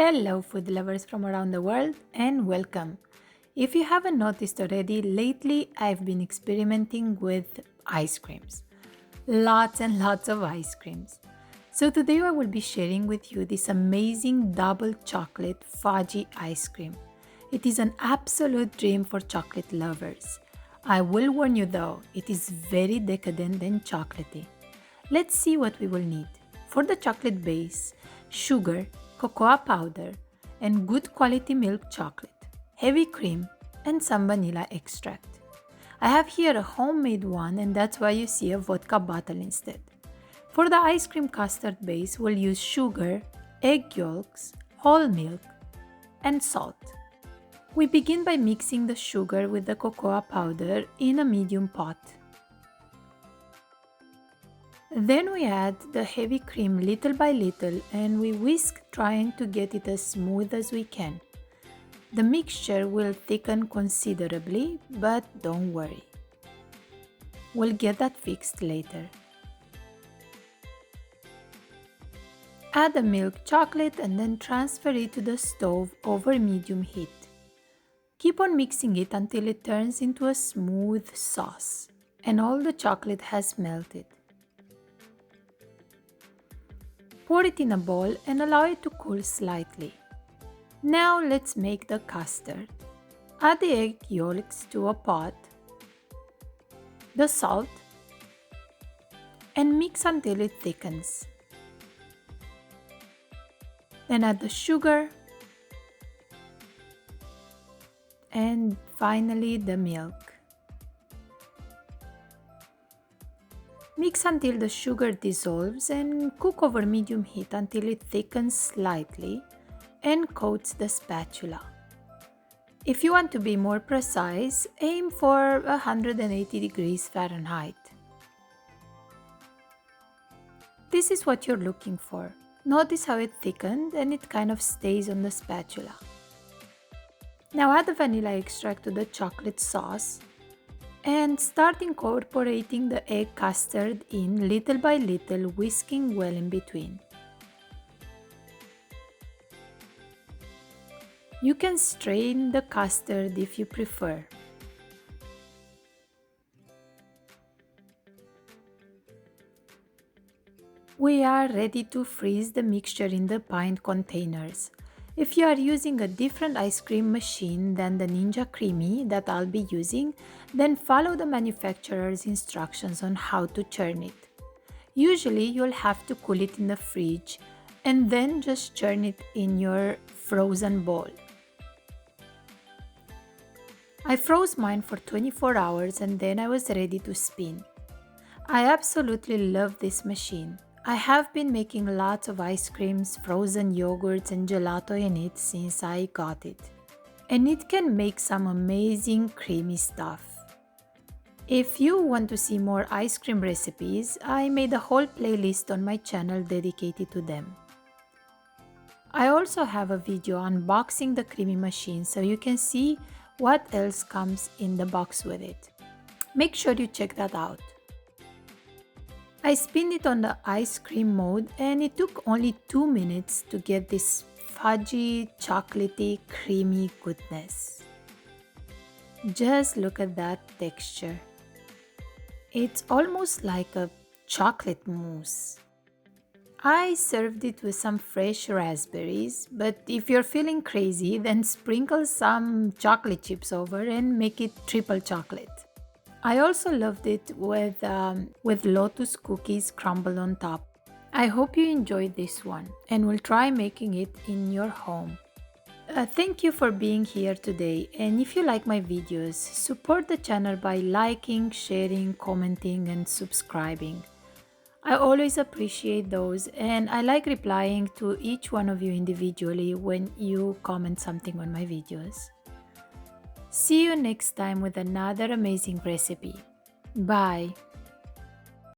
Hello, food lovers from around the world, and welcome. If you haven't noticed already, lately I've been experimenting with ice creams. Lots and lots of ice creams. So today I will be sharing with you this amazing double chocolate fudgy ice cream. It is an absolute dream for chocolate lovers. I will warn you though, it is very decadent and chocolatey. Let's see what we will need. For the chocolate base, sugar, cocoa powder, and good quality milk chocolate, heavy cream, and some vanilla extract. I have here a homemade one, and that's why you see a vodka bottle instead. For the ice cream custard base, we'll use sugar, egg yolks, whole milk, and salt. We begin by mixing the sugar with the cocoa powder in a medium pot. Then we add the heavy cream little by little and we whisk, trying to get it as smooth as we can. The mixture will thicken considerably, but don't worry. We'll get that fixed later. Add the milk chocolate and then transfer it to the stove over medium heat. Keep on mixing it until it turns into a smooth sauce and all the chocolate has melted. Pour it in a bowl and allow it to cool slightly. Now let's make the custard. Add the egg yolks to a pot, the salt, and mix until it thickens. Then add the sugar and finally the milk. Mix until the sugar dissolves and cook over medium heat until it thickens slightly and coats the spatula. If you want to be more precise, aim for 180 degrees Fahrenheit. This is what you're looking for. Notice how it thickened and it kind of stays on the spatula. Now add the vanilla extract to the chocolate sauce and start incorporating the egg custard in little by little, whisking well in between. You can strain the custard if you prefer. We are ready to freeze the mixture in the pint containers. If you are using a different ice cream machine than the Ninja Creamy that I'll be using, then follow the manufacturer's instructions on how to churn it. Usually you'll have to cool it in the fridge and then just churn it in your frozen bowl. I froze mine for 24 hours and then I was ready to spin. I absolutely love this machine. I have been making lots of ice creams, frozen yogurts and gelato in it since I got it. And it can make some amazing creamy stuff. If you want to see more ice cream recipes, I made a whole playlist on my channel dedicated to them. I also have a video unboxing the creamy machine so you can see what else comes in the box with it. Make sure you check that out. I spinned it on the ice cream mode and it took only 2 minutes to get this fudgy, chocolatey, creamy goodness. Just look at that texture. It's almost like a chocolate mousse. I served it with some fresh raspberries, but if you're feeling crazy, then sprinkle some chocolate chips over and make it triple chocolate. I also loved it with lotus cookies crumbled on top. I hope you enjoyed this one and will try making it in your home. Thank you for being here today, and if you like my videos, support the channel by liking, sharing, commenting and subscribing. I always appreciate those and I like replying to each one of you individually when you comment something on my videos. See you next time with another amazing recipe. Bye!